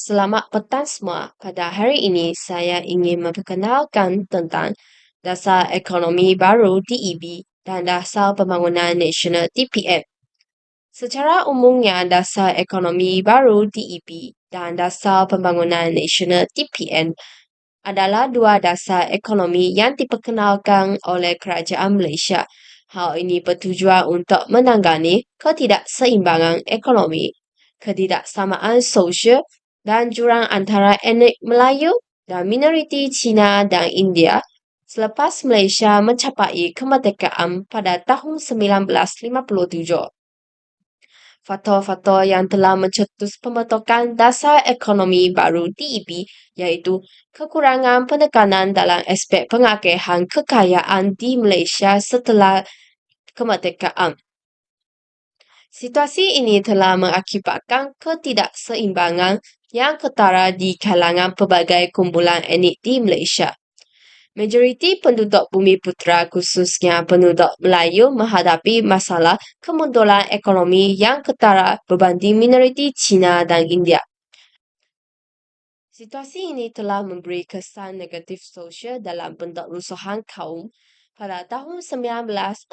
Selamat petang semua. Pada hari ini saya ingin memperkenalkan tentang Dasar Ekonomi Baru DEB dan Dasar Pembangunan Nasional DPN. Secara umumnya Dasar Ekonomi Baru DEB dan Dasar Pembangunan Nasional DPN adalah dua dasar ekonomi yang diperkenalkan oleh Kerajaan Malaysia. Hal ini bertujuan untuk menangani ketidakseimbangan ekonomi, ketidaksamaan sosial dan jurang antara etnik Melayu dan minoriti Cina dan India selepas Malaysia mencapai kemerdekaan pada tahun 1957. Faktor-faktor yang telah mencetus pembentukan dasar ekonomi baru DEB iaitu kekurangan penekanan dalam aspek pengakihan kekayaan di Malaysia setelah kemerdekaan. Situasi ini telah mengakibatkan ketidakseimbangan yang ketara di kalangan pelbagai kumpulan etnik di Malaysia. Majoriti penduduk Bumiputera khususnya penduduk Melayu menghadapi masalah kemunduran ekonomi yang ketara berbanding minoriti Cina dan India. Situasi ini telah memberi kesan negatif sosial dalam bentuk rusuhan kaum pada tahun 1969,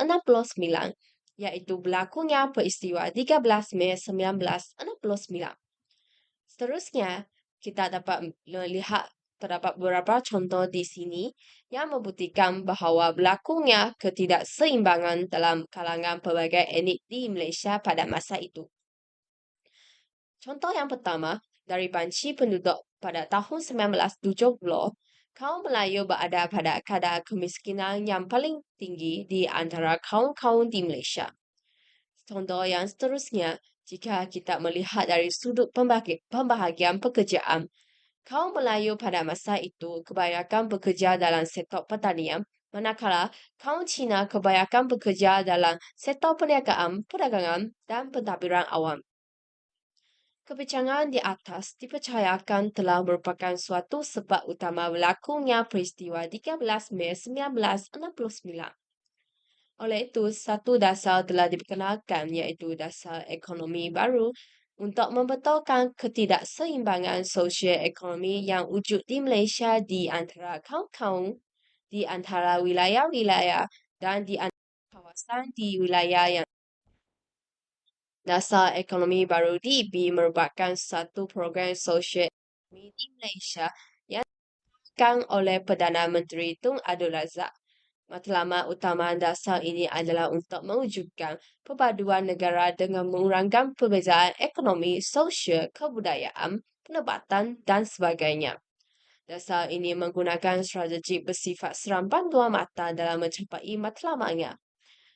iaitu berlakunya peristiwa 13 Mei 1969. Seterusnya, kita dapat melihat terdapat beberapa contoh di sini yang membuktikan bahawa berlakunya ketidakseimbangan dalam kalangan pelbagai etnik di Malaysia pada masa itu. Contoh yang pertama, dari banci penduduk pada tahun 1970, kaum Melayu berada pada kadar kemiskinan yang paling tinggi di antara kaum-kaum di Malaysia. Contoh yang seterusnya, jika kita melihat dari sudut pembahagian pekerjaan, kaum Melayu pada masa itu kebanyakan bekerja dalam sektor pertanian, manakala kaum Cina kebanyakan bekerja dalam sektor perniagaan, perdagangan dan pentadbiran awam. Kebincangan di atas dipercayakan telah merupakan suatu sebab utama berlakunya peristiwa 13 Mei 1969. Oleh itu, satu dasar telah diperkenalkan iaitu dasar ekonomi baru untuk membetulkan ketidakseimbangan sosial ekonomi yang wujud di Malaysia di antara kaum-kaum, di antara wilayah-wilayah dan di antara kawasan di wilayah yang Dasar Ekonomi Baru DB merupakan satu program sosial ekonomi di Malaysia yang dilakukan oleh Perdana Menteri Tun Abdul Razak. Matlamat utama dasar ini adalah untuk mewujudkan perpaduan negara dengan mengurangkan perbezaan ekonomi, sosial, kebudayaan, penempatan dan sebagainya. Dasar ini menggunakan strategi bersifat serampan dua mata dalam mencapai matlamatnya.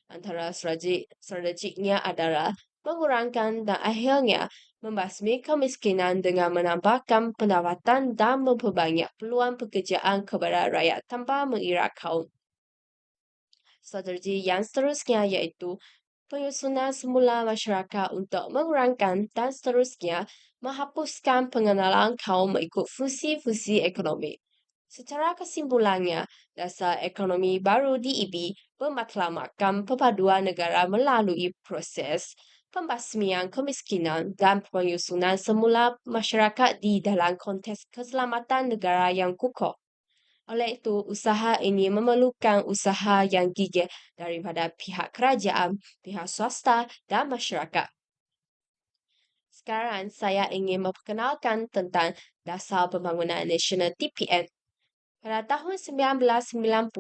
Antara strateginya adalah mengurangkan dan akhirnya membasmi kemiskinan dengan menambahkan pendapatan dan memperbanyak peluang pekerjaan kepada rakyat tanpa mengira kaum. Strategi yang seterusnya iaitu penyusunan semula masyarakat untuk mengurangkan dan seterusnya menghapuskan pengenalan kaum mengikut fungsi-fungsi ekonomi. Secara kesimpulannya, dasar ekonomi baru DEB bermatlamatkan perpaduan negara melalui proses pembasmian kemiskinan dan penyusunan semula masyarakat di dalam konteks keselamatan negara yang kukuh. Oleh itu, usaha ini memerlukan usaha yang gigih daripada pihak kerajaan, pihak swasta dan masyarakat. Sekarang saya ingin memperkenalkan tentang Dasar Pembangunan Nasional DPN. Pada tahun 1990,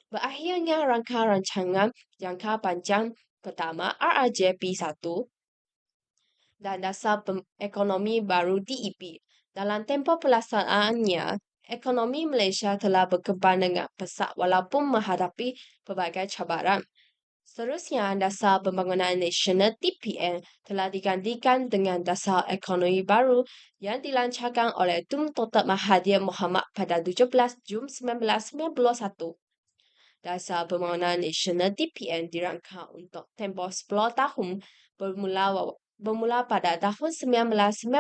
berakhirnya rangka rancangan jangka panjang pertama RRJP1 dan Dasar Ekonomi Baru DEP. Dalam tempoh pelaksanaannya, ekonomi Malaysia telah berkembang dengan pesat walaupun menghadapi pelbagai cabaran. Seterusnya, Dasar Pembangunan Nasional DPN telah digantikan dengan Dasar Ekonomi Baru yang dilancarkan oleh Tun Dr. Mahathir Mohamad pada 17 Jun 1991. Dasar Pembangunan Nasional DPN dirangka untuk tempoh 10 tahun bermula pada tahun 1991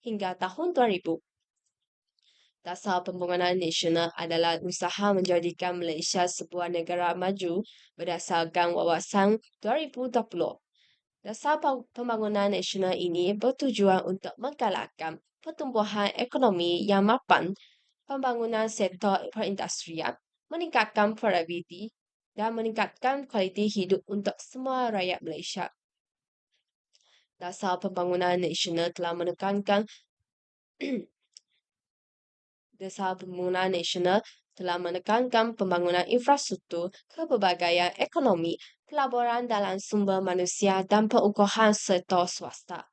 hingga tahun 2000. Dasar Pembangunan Nasional adalah usaha menjadikan Malaysia sebuah negara maju berdasarkan wawasan 2020. Dasar pembangunan nasional ini bertujuan untuk menggalakkan pertumbuhan ekonomi yang mapan, pembangunan sektor perindustrian, meningkatkan produktiviti, dan meningkatkan kualiti hidup untuk semua rakyat Malaysia. Dasar pembangunan nasional telah menekankan Dasar Pembangunan Nasional telah menekankan pembangunan infrastruktur, kepelbagaian ekonomi, pelaburan dalam sumber manusia dan pengukuhan sektor swasta.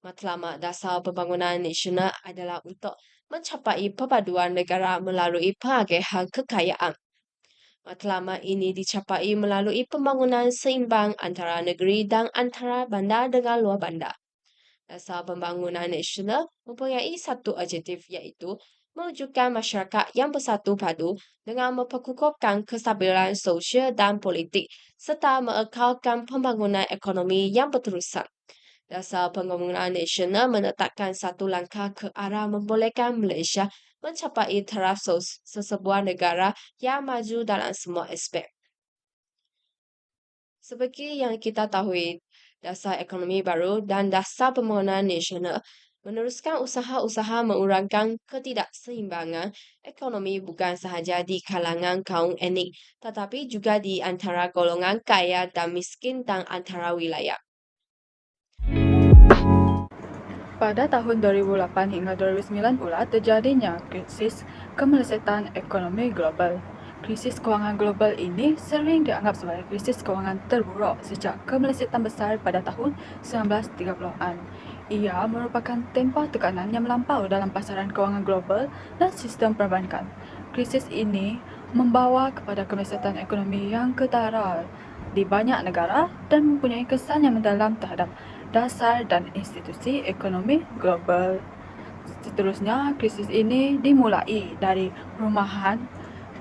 Matlamat Dasar Pembangunan Nasional adalah untuk mencapai perpaduan negara melalui pengagihan kekayaan. Matlamat ini dicapai melalui pembangunan seimbang antara negeri dan antara bandar dengan luar bandar. Dasar Pembangunan Nasional mempunyai satu objektif iaitu mewujudkan masyarakat yang bersatu padu dengan memperkukuhkan kestabilan sosial dan politik serta mengekalkan pembangunan ekonomi yang berterusan. Dasar Pembangunan Nasional menetapkan satu langkah ke arah membolehkan Malaysia mencapai taraf sesebuah negara yang maju dalam semua aspek. Seperti yang kita tahu, Dasar Ekonomi Baru dan Dasar Pembangunan Nasional meneruskan usaha-usaha mengurangkan ketidakseimbangan ekonomi bukan sahaja di kalangan kaum etnik, tetapi juga di antara golongan kaya dan miskin dan antara wilayah. Pada tahun 2008 hingga 2009 pula terjadinya krisis kemelesetan ekonomi global. Krisis kewangan global ini sering dianggap sebagai krisis kewangan terburuk sejak kemelesetan besar pada tahun 1930-an. Ia merupakan tempoh tekanan yang melampau dalam pasaran kewangan global dan sistem perbankan. Krisis ini membawa kepada kemelesetan ekonomi yang ketara di banyak negara dan mempunyai kesan yang mendalam terhadap dasar dan institusi ekonomi global. Seterusnya, krisis ini dimulai dari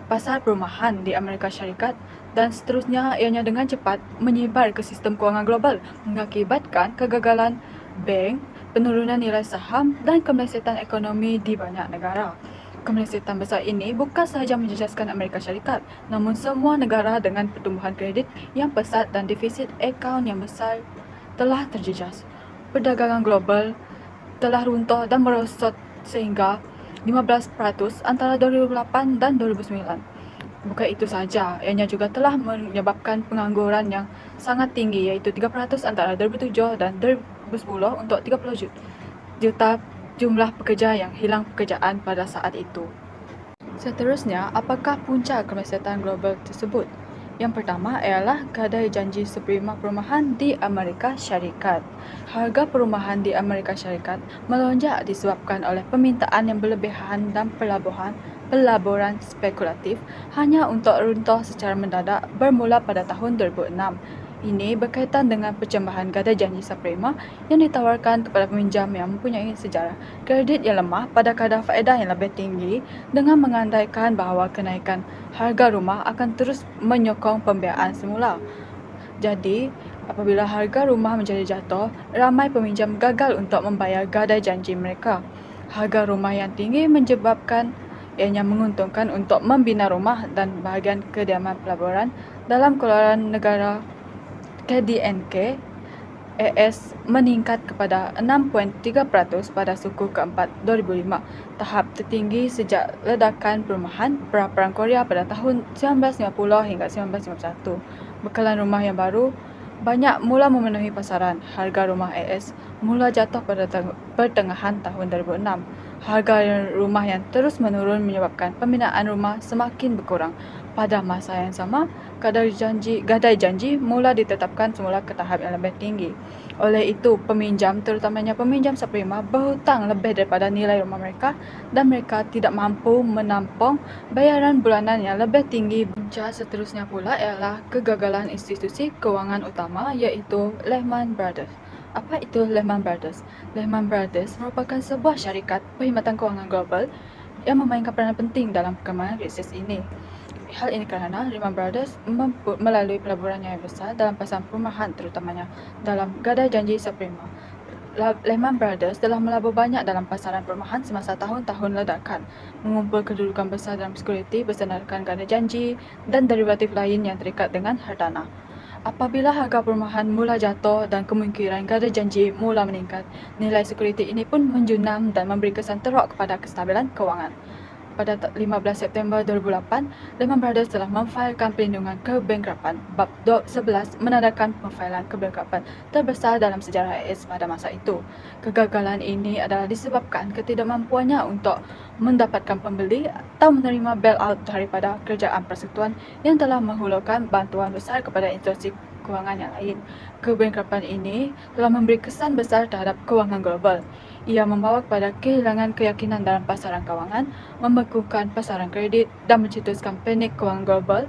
pasar perumahan di Amerika Syarikat dan seterusnya ianya dengan cepat menyebar ke sistem kewangan global mengakibatkan kegagalan bank, penurunan nilai saham dan kemelesetan ekonomi di banyak negara. Kemelesetan besar ini bukan sahaja menjejaskan Amerika Syarikat, namun semua negara dengan pertumbuhan kredit yang pesat dan defisit akaun yang besar telah terjejas. Perdagangan global telah runtuh dan merosot sehingga 15% antara 2008 dan 2009. Bukan itu sahaja, ianya juga telah menyebabkan pengangguran yang sangat tinggi iaitu 3% antara 2007 dan 2010 untuk 30 juta jumlah pekerja yang hilang pekerjaan pada saat itu. Seterusnya, apakah punca kemelesetan global tersebut? Yang pertama ialah gadai janji seprima perumahan di Amerika Syarikat. Harga perumahan di Amerika Syarikat melonjak disebabkan oleh permintaan yang berlebihan dan pelaburan spekulatif hanya untuk runtuh secara mendadak bermula pada tahun 2006. Ini berkaitan dengan percambahan gadai janji subprima yang ditawarkan kepada peminjam yang mempunyai sejarah kredit yang lemah pada kadar faedah yang lebih tinggi dengan mengandaikan bahawa kenaikan harga rumah akan terus menyokong pembiayaan semula. Jadi, apabila harga rumah menjadi jatuh, ramai peminjam gagal untuk membayar gadai janji mereka. Harga rumah yang tinggi menyebabkan ianya menguntungkan untuk membina rumah dan bahagian kediaman pelaburan dalam keluaran negara. KDNK AS meningkat kepada 6.3% pada suku keempat 2005, tahap tertinggi sejak ledakan perumahan Perang Korea pada tahun 1950 hingga 1951. Bekalan rumah yang baru banyak mula memenuhi pasaran. Harga rumah AS mula jatuh pada pertengahan tahun 2006. Harga rumah yang terus menurun menyebabkan pembinaan rumah semakin berkurang. Pada masa yang sama, gadai janji mula ditetapkan semula ke tahap yang lebih tinggi. Oleh itu, peminjam, terutamanya peminjam subprima, berhutang lebih daripada nilai rumah mereka dan mereka tidak mampu menampung bayaran bulanan yang lebih tinggi. Punca seterusnya pula ialah kegagalan institusi kewangan utama iaitu Lehman Brothers. Apa itu Lehman Brothers? Lehman Brothers merupakan sebuah syarikat perkhidmatan kewangan global yang memainkan peranan penting dalam perkembangan krisis ini. Hal ini kerana Lehman Brothers melalui pelaburan yang besar dalam pasaran perumahan, terutamanya dalam gadai janji subprima. Lehman Brothers telah melabur banyak dalam pasaran perumahan semasa tahun-tahun ledakan, mengumpul kedudukan besar dalam sekuriti, bersandarkan gadai janji dan derivatif lain yang terikat dengan hartanah. Apabila harga perumahan mula jatuh dan kemungkinan gada janji mula meningkat, nilai sekuriti ini pun menjunam dan memberi kesan teruk kepada kestabilan kewangan. Pada 15 September 2008, Lehman Brothers telah memfailkan perlindungan kebankrapan. Bab 11 menandakan pemfailan kebankrapan terbesar dalam sejarah AS pada masa itu. Kegagalan ini adalah disebabkan ketidakmampuannya untuk mendapatkan pembeli atau menerima bailout daripada kerajaan persekutuan yang telah menghulurkan bantuan besar kepada institusi kewangan yang lain. Kebankrapan ini telah memberi kesan besar terhadap kewangan global. Ia membawa kepada kehilangan keyakinan dalam pasaran kewangan, membekukan pasaran kredit dan mencetuskan panik kewangan global.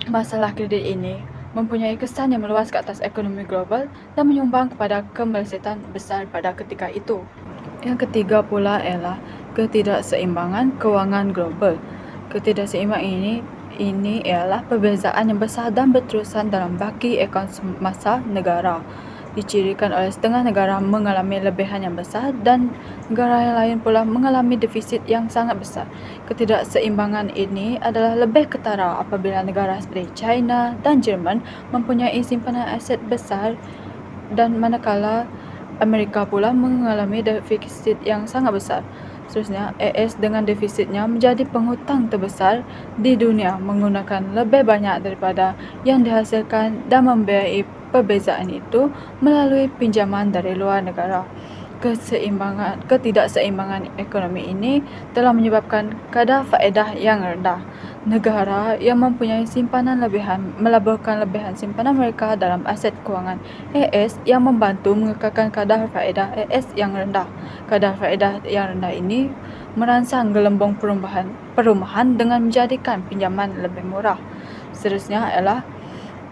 Masalah kredit ini mempunyai kesan yang meluas ke atas ekonomi global dan menyumbang kepada kemelesetan besar pada ketika itu. Yang ketiga pula ialah ketidakseimbangan kewangan global. Ketidakseimbangan ini ialah perbezaan yang besar dan berterusan dalam baki akaun semasa negara. Dicirikan oleh setengah negara mengalami lebihan yang besar dan negara yang lain pula mengalami defisit yang sangat besar. Ketidakseimbangan ini adalah lebih ketara apabila negara seperti China dan Jerman mempunyai simpanan aset besar dan manakala Amerika pula mengalami defisit yang sangat besar. Seterusnya, AS dengan defisitnya menjadi penghutang terbesar di dunia menggunakan lebih banyak daripada yang dihasilkan dan membiayai perbezaan itu melalui pinjaman dari luar negara. Ketidakseimbangan ekonomi ini telah menyebabkan kadar faedah yang rendah. Negara yang mempunyai simpanan lebihan melaburkan lebihan simpanan mereka dalam aset kewangan AS yang membantu mengekalkan kadar faedah AS yang rendah. Kadar faedah yang rendah ini merangsang gelembung perumahan dengan menjadikan pinjaman lebih murah. Seterusnya ialah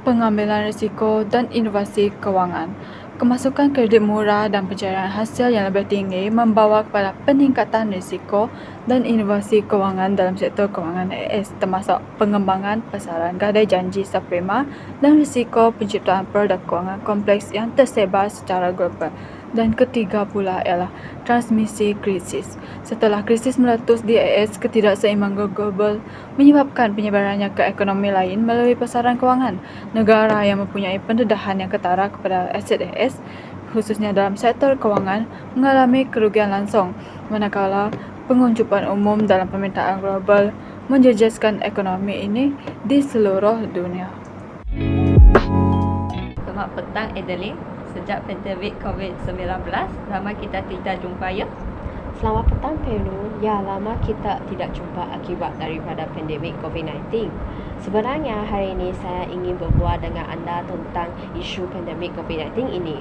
pengambilan risiko dan inovasi kewangan. Kemasukan kredit murah dan pencairan hasil yang lebih tinggi membawa kepada peningkatan risiko dan inovasi kewangan dalam sektor kewangan AS, termasuk pengembangan pasaran gadai janji subprima dan risiko penciptaan produk kewangan kompleks yang tersebar secara global. Dan ketiga pula ialah transmisi krisis. Setelah krisis meletus di AS, ketidakseimbangan global menyebabkan penyebarannya ke ekonomi lain melalui pasaran kewangan. Negara yang mempunyai pendedahan yang ketara kepada aset AS, khususnya dalam sektor kewangan, mengalami kerugian langsung, manakala penguncupan umum dalam permintaan global menjejaskan ekonomi ini di seluruh dunia. Selamat petang Adeline. Sejak pandemik COVID-19, lama kita tidak jumpa ya? Selamat petang Peru. Ya, lama kita tidak jumpa akibat daripada pandemik COVID-19. Sebenarnya hari ini saya ingin berbual dengan anda tentang isu pandemik COVID-19 ini.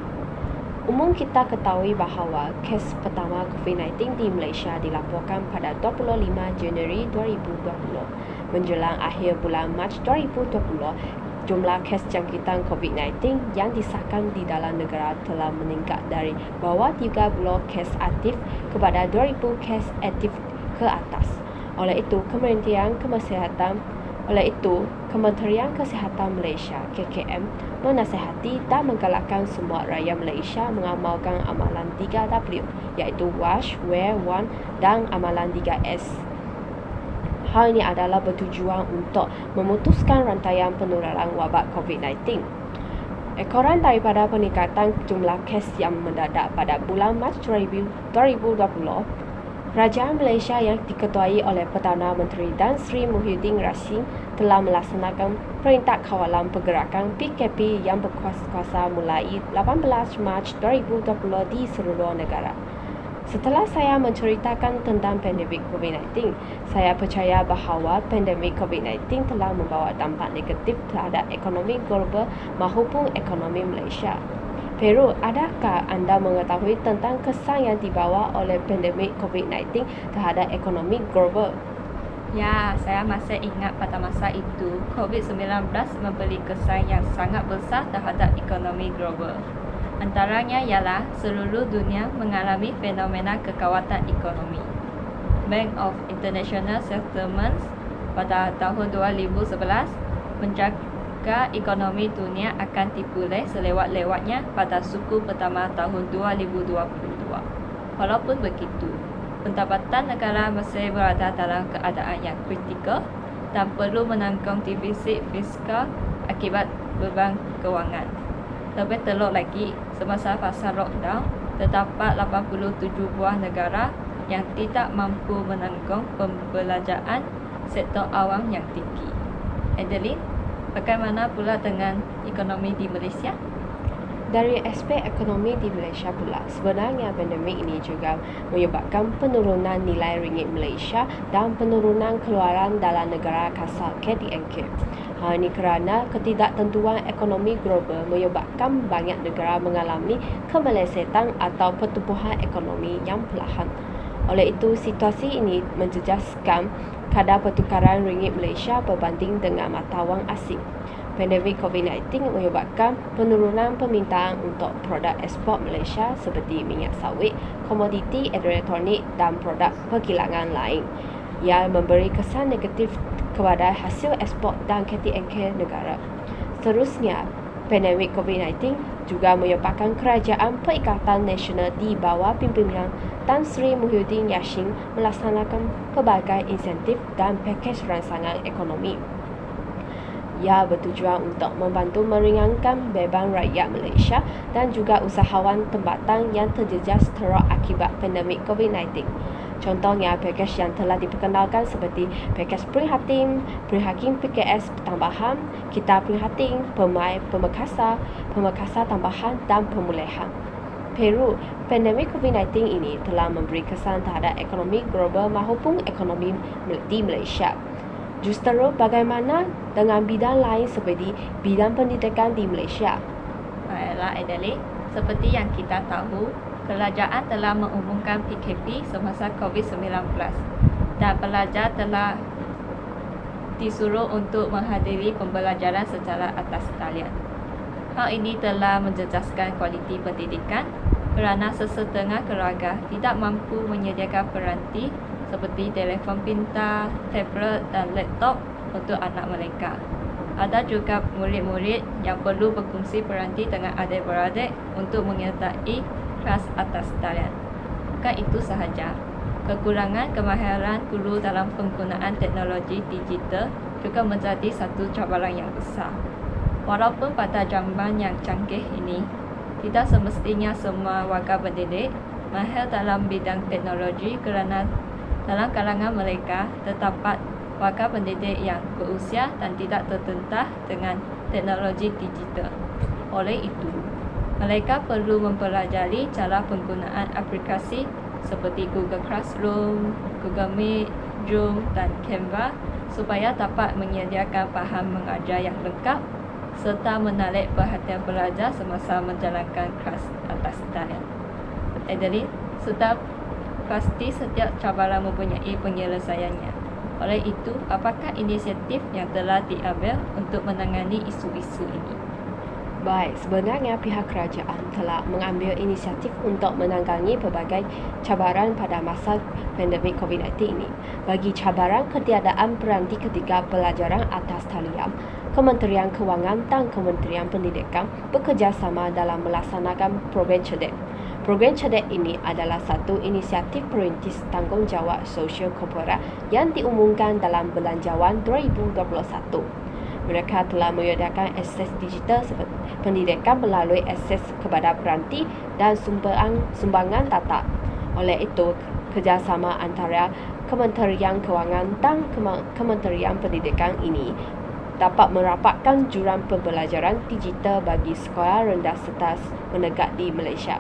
Umum kita ketahui bahawa kes pertama COVID-19 di Malaysia dilaporkan pada 25 Januari 2020. Menjelang akhir bulan Mac 2020, jumlah kes jangkitan COVID-19 yang disahkan di dalam negara telah meningkat dari bawah 30 kes aktif kepada 2,000 kes aktif ke atas. Oleh itu, Kementerian Kesihatan Malaysia (KKM) menasihati dan menggalakkan semua rakyat Malaysia mengamalkan amalan 3W, iaitu Wash, Wear, Want dan amalan 3S. Hal ini adalah bertujuan untuk memutuskan rantaian penularan wabak COVID-19. Ekoran daripada peningkatan jumlah kes yang mendadak pada bulan Mac 2020, Kerajaan Malaysia yang diketuai oleh Perdana Menteri Tan Sri Muhyiddin Yassin telah melaksanakan Perintah Kawalan Pergerakan PKP yang berkuasa mulai 18 Mac 2020 di seluruh negara. Setelah saya menceritakan tentang pandemik COVID-19, saya percaya bahawa pandemik COVID-19 telah membawa dampak negatif terhadap ekonomi global maupun ekonomi Malaysia. Peru, adakah anda mengetahui tentang kesan yang dibawa oleh pandemik COVID-19 terhadap ekonomi global? Ya, saya masih ingat pada masa itu, COVID-19 memberi kesan yang sangat besar terhadap ekonomi global. Antaranya ialah seluruh dunia mengalami fenomena kekuatan ekonomi. Bank of International Settlements pada tahun 2011 menjaga ekonomi dunia akan dipulih selewat-lewatnya pada suku pertama tahun 2022. Walaupun begitu, pendapatan negara masih berada dalam keadaan yang kritikal dan perlu menanggung defisit fiskal akibat beban kewangan. Lebih teruk lagi, semasa fasa lockdown, terdapat 87 buah negara yang tidak mampu menanggung pembelanjaan sektor awam yang tinggi. Adeline, bagaimana pula dengan ekonomi di Malaysia? Dari aspek ekonomi di Malaysia pula, sebenarnya pandemik ini juga menyebabkan penurunan nilai ringgit Malaysia dan penurunan keluaran dalam negara kasar KTNK. Hal ini kerana ketidaktentuan ekonomi global menyebabkan banyak negara mengalami kemelesetan atau pertumbuhan ekonomi yang perlahan. Oleh itu, situasi ini menjejaskan kadar pertukaran ringgit Malaysia berbanding dengan mata wang asing. Pandemik COVID-19 menyebabkan penurunan permintaan untuk produk ekspor Malaysia seperti minyak sawit, komoditi elektronik dan produk perkilangan lain yang memberi kesan negatif kepada hasil ekspor dan KTNK negara. Seterusnya, pandemik COVID-19 juga menyebabkan Kerajaan Perikatan Nasional di bawah pimpinan Tan Sri Muhyiddin Yassin melaksanakan pelbagai insentif dan pakej rangsangan ekonomi. Ia bertujuan untuk membantu meringankan beban rakyat Malaysia dan juga usahawan tempatan yang terjejas teruk akibat pandemik COVID-19. Contohnya, pakej yang telah diperkenalkan seperti pakej Prihatin PKS tambahan, Kita Prihatin, Pemekasa tambahan dan pemulihan. Peru, pandemik COVID-19 ini telah memberi kesan terhadap ekonomi global maupun ekonomi di Malaysia. Justru bagaimana dengan bidang lain seperti bidang pendidikan di Malaysia? Baiklah Adeline, seperti yang kita tahu, kerajaan telah mengumumkan PKP semasa COVID-19 dan pelajar telah disuruh untuk menghadiri pembelajaran secara atas talian. Hal ini telah menjejaskan kualiti pendidikan kerana sesetengah keluarga tidak mampu menyediakan peranti seperti telefon pintar, tablet dan laptop untuk anak mereka. Ada juga murid-murid yang perlu berkongsi peranti dengan adik-beradik untuk menyertai kelas atas talian. Bukan itu sahaja, kekurangan kemahiran guru dalam penggunaan teknologi digital juga menjadi satu cabaran yang besar. Walaupun pada zaman yang canggih ini, tidak semestinya semua warga pendidik mahir dalam bidang teknologi kerana dalam kalangan mereka terdapat warga pendidik yang berusia dan tidak tertentang dengan teknologi digital. Oleh itu, mereka perlu mempelajari cara penggunaan aplikasi seperti Google Classroom, Google Meet, Zoom dan Canva supaya dapat menyediakan bahan mengajar yang lengkap serta menarik perhatian pelajar semasa menjalankan kelas atas talian. Adeline, sudah pasti setiap cabaran mempunyai penyelesaiannya. Oleh itu, apakah inisiatif yang telah diambil untuk menangani isu-isu ini? Baik, sebenarnya pihak kerajaan telah mengambil inisiatif untuk menangani pelbagai cabaran pada masa pandemik COVID-19 ini. Bagi cabaran ketiadaan peranti ketika pelajaran atas talian, Kementerian Kewangan dan Kementerian Pendidikan bekerjasama dalam melaksanakan program cerdik. Program cerdik ini adalah satu inisiatif perintis tanggungjawab sosial korporat yang diumumkan dalam Belanjawan 2021. Mereka telah menyediakan akses digital seperti pendidikan melalui akses kepada peranti dan sumbangan data. Oleh itu, kerjasama antara Kementerian Kewangan dan Kementerian Pendidikan ini dapat merapatkan jurang pembelajaran digital bagi sekolah rendah serta menegak di Malaysia.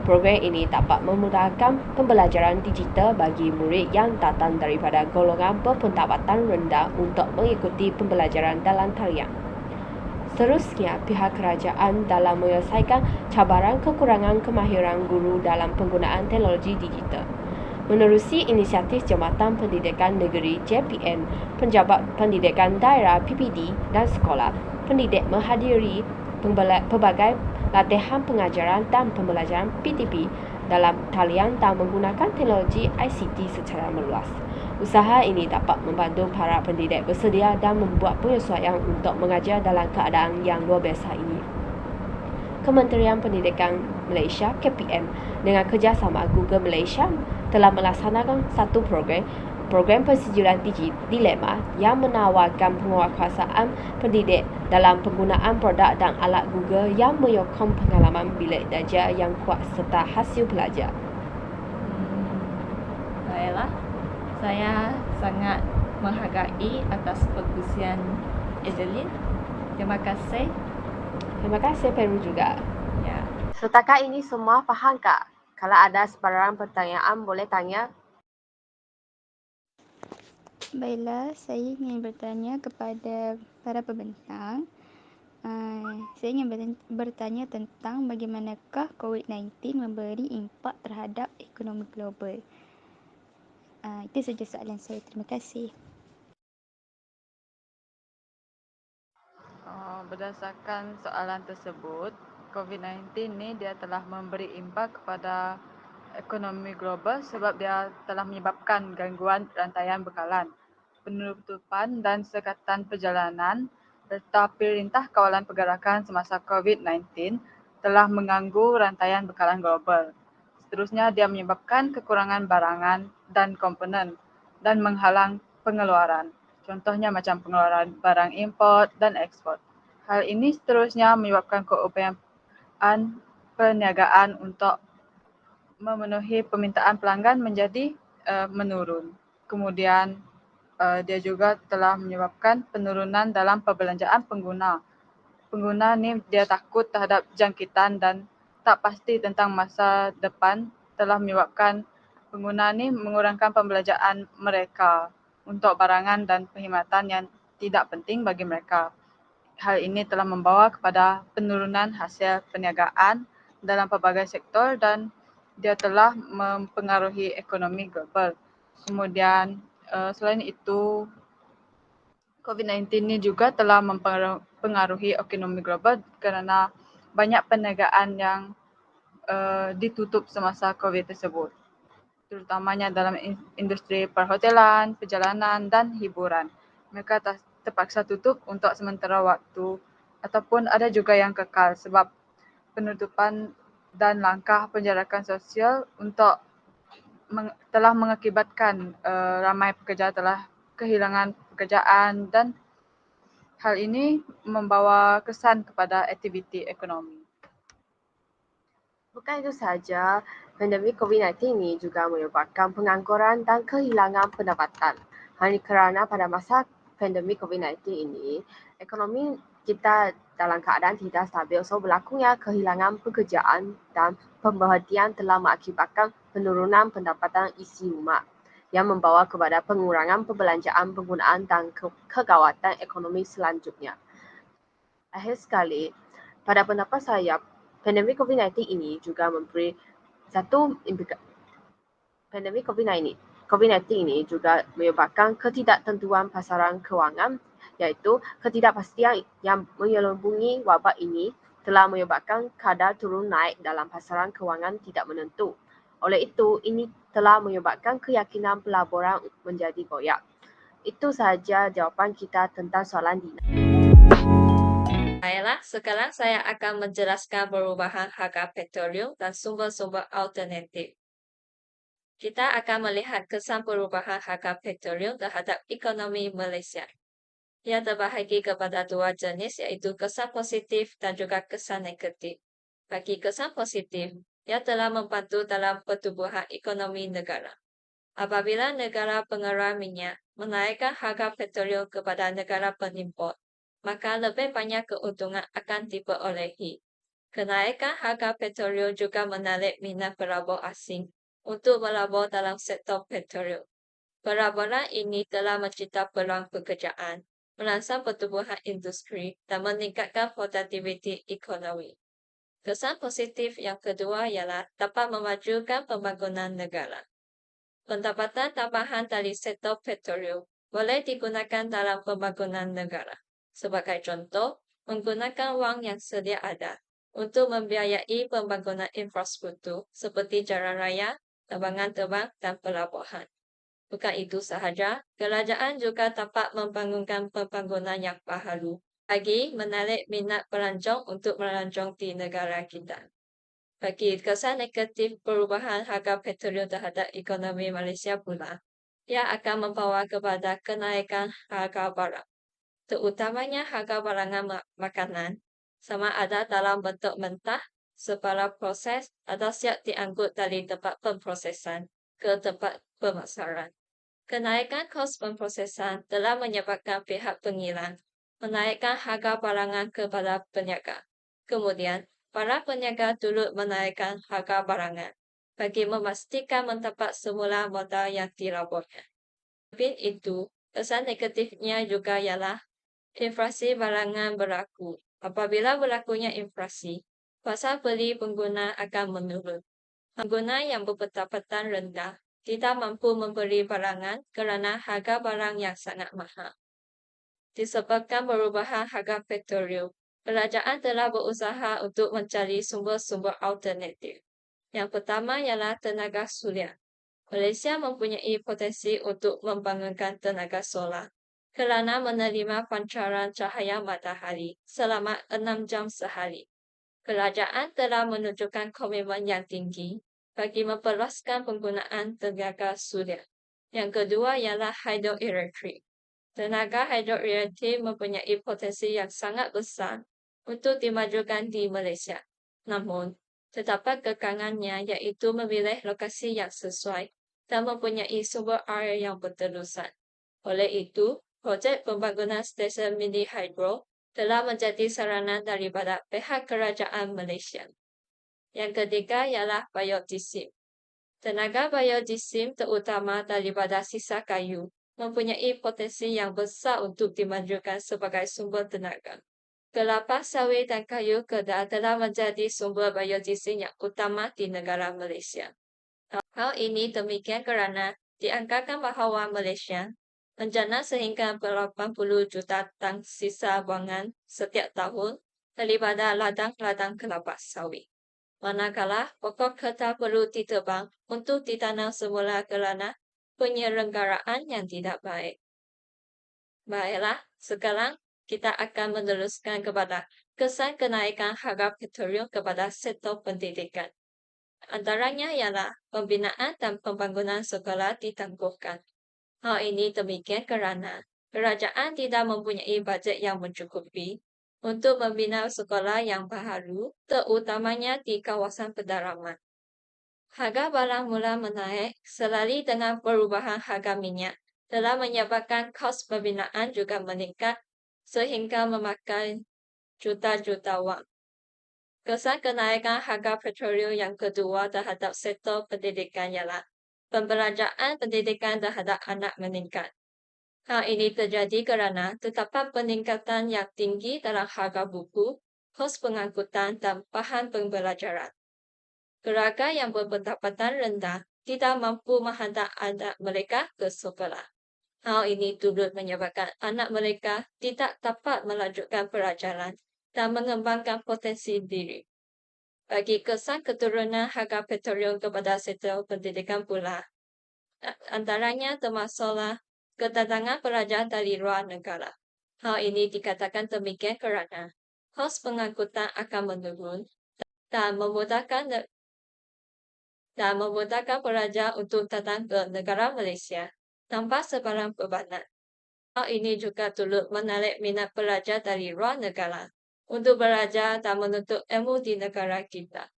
Program ini dapat memudahkan pembelajaran digital bagi murid yang datang daripada golongan berpendapatan rendah untuk mengikuti pembelajaran dalam talian. Seterusnya, pihak kerajaan dalam menyelesaikan cabaran kekurangan kemahiran guru dalam penggunaan teknologi digital. Menerusi inisiatif Jabatan Pendidikan Negeri JPN, Penjabat Pendidikan Daerah PPD dan sekolah, pendidik menghadiri pelbagai latihan pengajaran dan pembelajaran PTP dalam talian dan menggunakan teknologi ICT secara meluas. Usaha ini dapat membantu para pendidik bersedia dan membuat penyesuaian untuk mengajar dalam keadaan yang luar biasa ini. Kementerian Pendidikan Malaysia KPM dengan kerjasama Google Malaysia telah melaksanakan satu program program persetujuan dilema yang menawarkan penguatkuasaan pendidik dalam penggunaan produk dan alat Google yang menyokong pengalaman bilik darjah yang kuat serta hasil belajar. Baiklah, saya sangat menghargai atas perkongsian Adeline. Terima kasih. Terima kasih Peru juga. Ya. Setakat ini semua faham kak? Kalau ada sebarang pertanyaan boleh tanya. Baiklah, saya ingin bertanya kepada para pembentang. Saya ingin bertanya tentang bagaimanakah COVID-19 memberi impak terhadap ekonomi global. Itu saja soalan saya. Terima kasih. Berdasarkan soalan tersebut, COVID-19 ni dia telah memberi impak kepada ekonomi global sebab dia telah menyebabkan gangguan rantaian bekalan, penutupan dan sekatan perjalanan serta perintah kawalan pergerakan semasa COVID-19 telah mengganggu rantaian bekalan global. Seterusnya, dia menyebabkan kekurangan barangan dan komponen dan menghalang pengeluaran. Contohnya macam pengeluaran barang import dan ekspor. Hal ini seterusnya menyebabkan keupayaan perniagaan untuk memenuhi permintaan pelanggan menjadi menurun. Kemudian dia juga telah menyebabkan penurunan dalam perbelanjaan pengguna. Pengguna ni dia takut terhadap jangkitan dan tak pasti tentang masa depan telah menyebabkan pengguna ni mengurangkan pembelanjaan mereka untuk barangan dan perkhidmatan yang tidak penting bagi mereka. Hal ini telah membawa kepada penurunan hasil perniagaan dalam pelbagai sektor dan dia telah mempengaruhi ekonomi global. Kemudian selain itu, COVID-19 ini juga telah mempengaruhi ekonomi global kerana banyak perniagaan yang ditutup semasa COVID tersebut, terutamanya dalam industri perhotelan, perjalanan dan hiburan. Mereka terpaksa tutup untuk sementara waktu ataupun ada juga yang kekal sebab penutupan dan langkah penjarakan sosial untuk telah mengakibatkan ramai pekerja telah kehilangan pekerjaan dan hal ini membawa kesan kepada aktiviti ekonomi. Bukan itu sahaja, pandemik COVID-19 ini juga menyebabkan pengangguran dan kehilangan pendapatan. Hal ini kerana pada masa pandemik COVID-19 ini, ekonomi kita dalam keadaan tidak stabil, so berlakunya kehilangan pekerjaan dan pemberhentian telah mengakibatkan penurunan pendapatan isi rumah yang membawa kepada pengurangan perbelanjaan penggunaan dan kegawatan ekonomi selanjutnya. Akhir sekali, pada pendapat saya, pandemik COVID-19 ini juga memberi pandemik COVID-19 ini juga menyebabkan ketidaktentuan pasaran kewangan, iaitu ketidakpastian yang menyelubungi wabak ini telah menyebabkan kadar turun naik dalam pasaran kewangan tidak menentu. Oleh itu, ini telah menyebabkan keyakinan pelaburan menjadi goyak. Itu sahaja jawapan kita tentang soalan Dina. Baiklah, sekarang saya akan menjelaskan perubahan harga petroleum dan sumber-sumber alternatif. Kita akan melihat kesan perubahan harga petroleum terhadap ekonomi Malaysia. Ia terbahagi kepada dua jenis, iaitu kesan positif dan juga kesan negatif. Bagi kesan positif, ia telah membantu dalam pertumbuhan ekonomi negara. Apabila negara pengeluar minyak menaikkan harga petroleum kepada negara penimport, maka lebih banyak keuntungan akan diperolehi. Kenaikan harga petroleum juga menarik minat pelabur asing untuk melabur dalam sektor petroleum. Pelaburan ini telah mencipta peluang pekerjaan, merangsang pertumbuhan industri dan meningkatkan produktiviti ekonomi. Kesan positif yang kedua ialah dapat memajukan pembangunan negara. Pendapatan tambahan dari sektor petroleum boleh digunakan dalam pembangunan negara. Sebagai contoh, menggunakan wang yang sedia ada untuk membiayai pembangunan infrastruktur seperti jalan raya, terbangan terbang dan pelabuhan. Bukan itu sahaja, kerajaan juga dapat membangunkan pembangunan yang baharu bagi menarik minat pelancong untuk melancong di negara kita. Bagi kesan negatif perubahan harga petroleum terhadap ekonomi Malaysia pula, Ia akan membawa kepada kenaikan harga barang, terutamanya harga barangan makanan, sama ada dalam bentuk mentah, sebarang proses, atau siap diangkut dari tempat pemprosesan ke tempat pemasaran. Kenaikan kos pemprosesan telah menyebabkan pihak pengilang menaikkan harga barangan kepada peniaga. Kemudian, para peniaga turut menaikkan harga barangan bagi memastikan mendapat semula modal yang diraburnya. Lebih itu, pesan negatifnya juga ialah inflasi barangan berlaku. Apabila berlakunya inflasi, pasar beli pengguna akan menurun. Pengguna yang berpendapatan rendah tidak mampu membeli barangan kerana harga barang yang sangat mahal. Disebabkan perubahan harga petroleum, kerajaan telah berusaha untuk mencari sumber-sumber alternatif. Yang pertama ialah tenaga surya. Malaysia mempunyai potensi untuk membangunkan tenaga solar kerana menerima pancaran cahaya matahari selama 6 jam sehari. Kerajaan telah menunjukkan komitmen yang tinggi bagi memperluaskan penggunaan tenaga surya. Yang kedua ialah hidroelektrik. Tenaga hidroelektrik mempunyai potensi yang sangat besar untuk dimajukan di Malaysia. Namun, terdapat kekangannya iaitu memilih lokasi yang sesuai dan mempunyai sumber air yang berterusan. Oleh itu, projek pembangunan stesen mini hidro telah menjadi saranan daripada pihak kerajaan Malaysia. Yang ketiga ialah biodiesel. Tenaga biodiesel terutama daripada sisa kayu mempunyai potensi yang besar untuk dimajukan sebagai sumber tenaga. Kelapa sawit dan kayu kedah telah menjadi sumber biodiesel yang utama di negara Malaysia. Hal ini demikian kerana dianggarkan bahawa Malaysia menjana sehingga 80 juta tang sisa buangan setiap tahun daripada ladang-ladang kelapa sawit. Manakala pokok kerta perlu ditebang untuk ditanam semula kerana penyelenggaraan yang tidak baik. Baiklah, sekarang kita akan meneruskan kepada kesan kenaikan harga petroleum kepada sektor pendidikan. Antaranya ialah pembinaan dan pembangunan sekolah ditangguhkan. Hal ini demikian kerana kerajaan tidak mempunyai bajet yang mencukupi untuk membina sekolah yang baharu, terutamanya di kawasan pedalaman. Harga barang mula menaik selari dengan perubahan harga minyak telah menyebabkan kos pembinaan juga meningkat sehingga memakan juta-juta wang. Kesan kenaikan harga petroleum yang kedua terhadap sektor pendidikan ialah pembelajaran pendidikan terhadap anak meningkat. Hal ini terjadi kerana terdapat peningkatan yang tinggi dalam harga buku, kos pengangkutan dan bahan pembelajaran. Keluarga yang berpendapatan rendah tidak mampu menghantar anak mereka ke sekolah. Hal ini turut menyebabkan anak mereka tidak dapat melanjutkan pelajaran dan mengembangkan potensi diri. Bagi kesan keturunan harga petroleum kepada sektor pendidikan pula, antaranya termasuklah kedatangan pelajar dari luar negara. Hal ini dikatakan demikian kerana kos pengangkutan akan menurun dan memudahkan pelajar untuk datang ke negara Malaysia tanpa sebarang bebanan. Hal ini juga turut menarik minat pelajar dari luar negara untuk belajar dan menuntut ilmu di negara kita.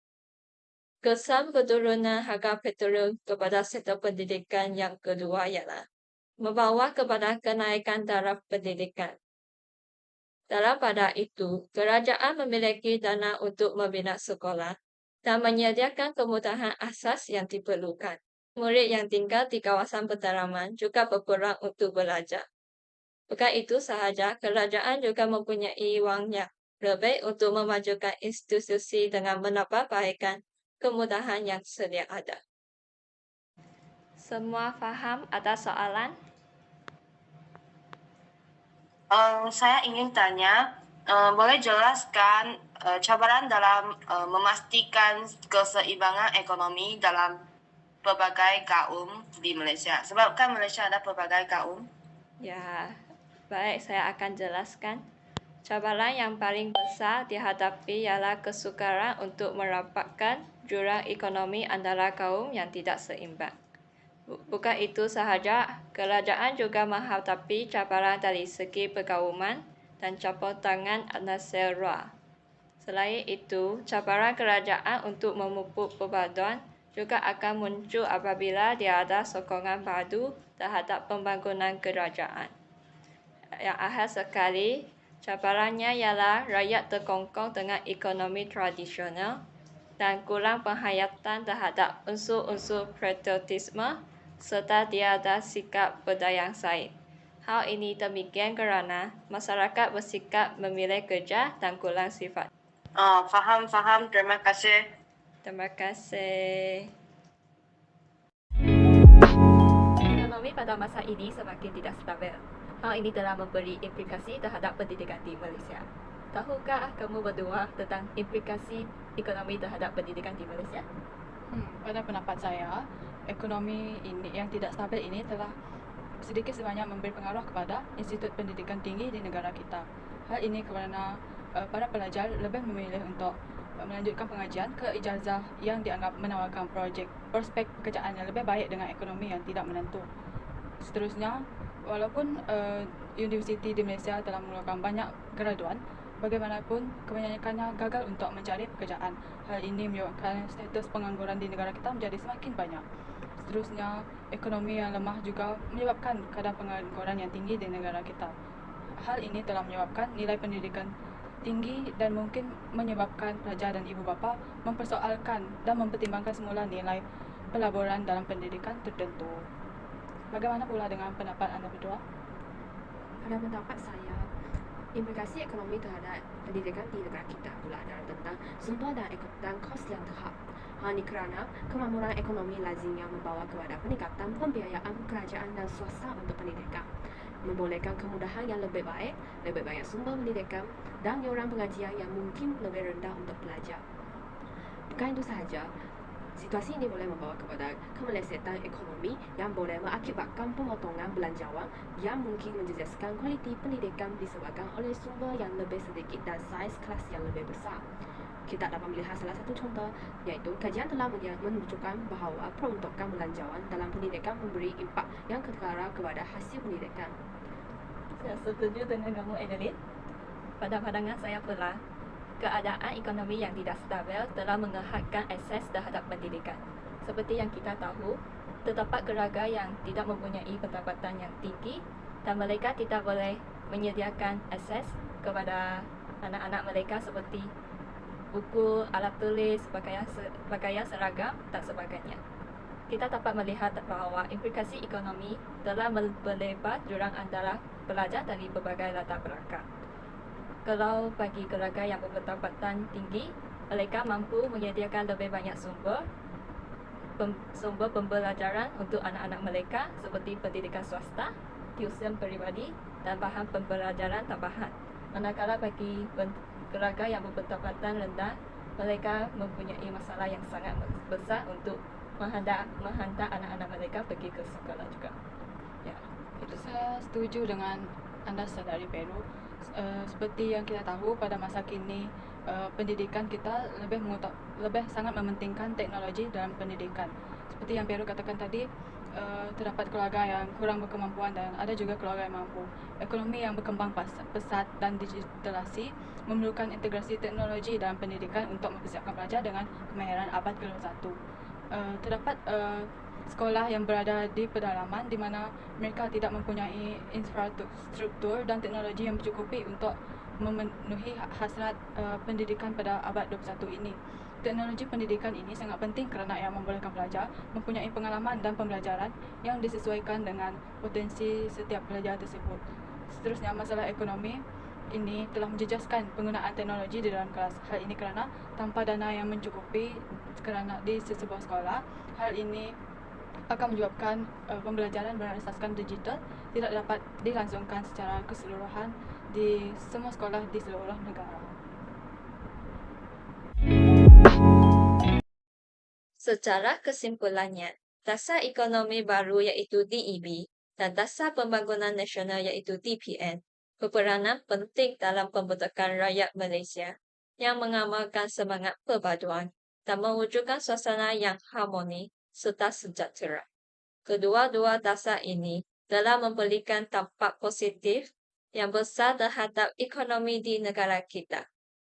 Kesan keturunan harga petroleum kepada sektor pendidikan yang kedua ialah membawa kepada kenaikan taraf pendidikan. Dalam pada itu, kerajaan memiliki dana untuk membina sekolah dan menyediakan kemudahan asas yang diperlukan. Murid yang tinggal di kawasan pedalaman juga berpeluang untuk belajar. Bukan itu sahaja, kerajaan juga mempunyai wang yang lebih untuk memajukan institusi dengan menambahbaikan kemudahan yang sedia ada. Semua faham atas soalan? Saya ingin tanya, boleh jelaskan cabaran dalam memastikan keseimbangan ekonomi dalam pelbagai kaum di Malaysia? Sebab kan Malaysia ada pelbagai kaum. Ya, baik, saya akan jelaskan. Cabaran yang paling besar dihadapi ialah kesukaran untuk merapatkan jurang ekonomi antara kaum yang tidak seimbang. Bukan itu sahaja, kerajaan juga menghadapi cabaran dari segi pergauman dan campur tangan nasir luar. Selain itu, cabaran kerajaan untuk memupuk perpaduan juga akan muncul apabila tiada sokongan padu terhadap pembangunan kerajaan. Yang akhir sekali, cabarannya ialah rakyat terkongkong dengan ekonomi tradisional dan kurang penghayatan terhadap unsur-unsur patriotisme serta tiada sikap berdaya saing. Hal ini demikian kerana masyarakat bersikap memilih kerja dan kurang sifat. Faham. Terima kasih. Terima kasih. Ekonomi pada masa ini semakin tidak stabil. Hal ini telah memberi implikasi terhadap pendidikan di Malaysia. Tahukah kamu berdua tentang implikasi ekonomi terhadap pendidikan di Malaysia? Pada pendapat saya, ekonomi ini yang tidak stabil ini telah sedikit sebanyak memberi pengaruh kepada institut pendidikan tinggi di negara kita. Hal ini kerana para pelajar lebih memilih untuk melanjutkan pengajian ke ijazah yang dianggap menawarkan prospek pekerjaan yang lebih baik dengan ekonomi yang tidak menentu. Seterusnya, walaupun universiti di Malaysia telah mengeluarkan banyak graduan, bagaimanapun kebanyakannya gagal untuk mencari pekerjaan. Hal ini menyebabkan status pengangguran di negara kita menjadi semakin banyak. Seterusnya, ekonomi yang lemah juga menyebabkan kadar pengangguran yang tinggi di negara kita. Hal ini telah menyebabkan nilai pendidikan tinggi dan mungkin menyebabkan pelajar dan ibu bapa mempersoalkan dan mempertimbangkan semula nilai pelaburan dalam pendidikan tertentu. Bagaimana pula dengan pendapat anda berdua? Pada pendapat saya, implikasi ekonomi terhadap pendidikan di negara kita pula adalah tentang sumber dan kos yang terhad. Hal ini kerana kemakmuran ekonomi lazimnya membawa kepada peningkatan pembiayaan kerajaan dan swasta untuk pendidikan, membolehkan kemudahan yang lebih baik, lebih banyak sumber pendidikan dan iuran pengajian yang mungkin lebih rendah untuk pelajar. Bukan itu sahaja, situasi ini boleh membawa kepada kemelesetan ekonomi yang boleh mengakibatkan pemotongan belanjawan yang mungkin menjejaskan kualiti pendidikan disebabkan oleh sumber yang lebih sedikit dan saiz kelas yang lebih besar. Kita dapat melihat salah satu contoh, iaitu kajian telah menunjukkan bahawa peruntukan belanjawan dalam pendidikan memberi impak yang ketara kepada hasil pendidikan. Saya setuju dengan kamu, Adeline. Pada pandangan saya pula, keadaan ekonomi yang tidak stabil telah menghadkan akses terhadap pendidikan. Seperti yang kita tahu, terdapat keluarga yang tidak mempunyai pendapatan yang tinggi dan mereka tidak boleh menyediakan akses kepada anak-anak mereka seperti buku, alat tulis, pakaian seragam dan sebagainya. Kita dapat melihat bahawa implikasi ekonomi telah melebar jurang antara pelajar dari berbagai latar belakang. Kalau bagi keluarga yang berpendapatan tinggi, mereka mampu menyediakan lebih banyak sumber pembelajaran untuk anak-anak mereka seperti pendidikan swasta, tuition peribadi dan bahan pembelajaran tambahan. Manakala bagi keluarga yang berpendapatan rendah, mereka mempunyai masalah yang sangat besar untuk menghantar anak-anak mereka pergi ke sekolah juga. Ya, itu Saya setuju dengan anda dari Peru. Seperti yang kita tahu pada masa kini, pendidikan kita lebih sangat mementingkan teknologi dalam pendidikan. Seperti yang Peru katakan tadi, terdapat keluarga yang kurang berkemampuan dan ada juga keluarga yang mampu. Ekonomi yang berkembang pesat dan digitalisasi memerlukan integrasi teknologi dalam pendidikan untuk mempersiapkan pelajar dengan kemahiran abad ke-21. Terdapat sekolah yang berada di pedalaman di mana mereka tidak mempunyai infrastruktur dan teknologi yang mencukupi untuk memenuhi hasrat pendidikan pada abad 21 ini. Teknologi pendidikan ini sangat penting kerana ia membolehkan pelajar mempunyai pengalaman dan pembelajaran yang disesuaikan dengan potensi setiap pelajar tersebut. Seterusnya, masalah ekonomi ini telah menjejaskan penggunaan teknologi di dalam kelas. Hal ini kerana tanpa dana yang mencukupi kerana di sebuah sekolah, hal ini akan menyebabkan pembelajaran berasaskan digital tidak dapat dilangsungkan secara keseluruhan di semua sekolah di seluruh negara. Secara kesimpulannya, dasar ekonomi baru iaitu DEB dan dasar pembangunan nasional iaitu DPN berperanan penting dalam pembentukan rakyat Malaysia yang mengamalkan semangat perpaduan dan mewujudkan suasana yang harmoni serta sejahtera. Kedua-dua dasar ini telah memberikan dampak positif yang besar terhadap ekonomi di negara kita.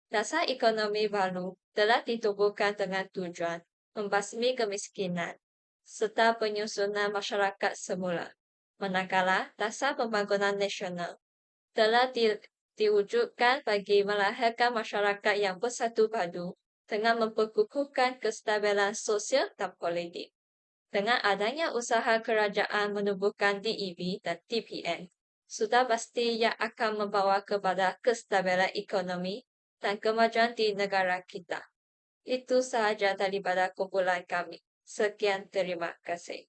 Dasar ekonomi baru telah ditubuhkan dengan tujuan membasmi kemiskinan serta penyusunan masyarakat semula. Manakala dasar pembangunan nasional telah diwujudkan bagi melahirkan masyarakat yang bersatu padu dengan memperkukuhkan kestabilan sosial dan politik. Dengan adanya usaha kerajaan menubuhkan DEB dan TPN, sudah pasti yang akan membawa kepada kestabilan ekonomi dan kemajuan di negara kita. Itu sahaja daripada kumpulan kami. Sekian, terima kasih.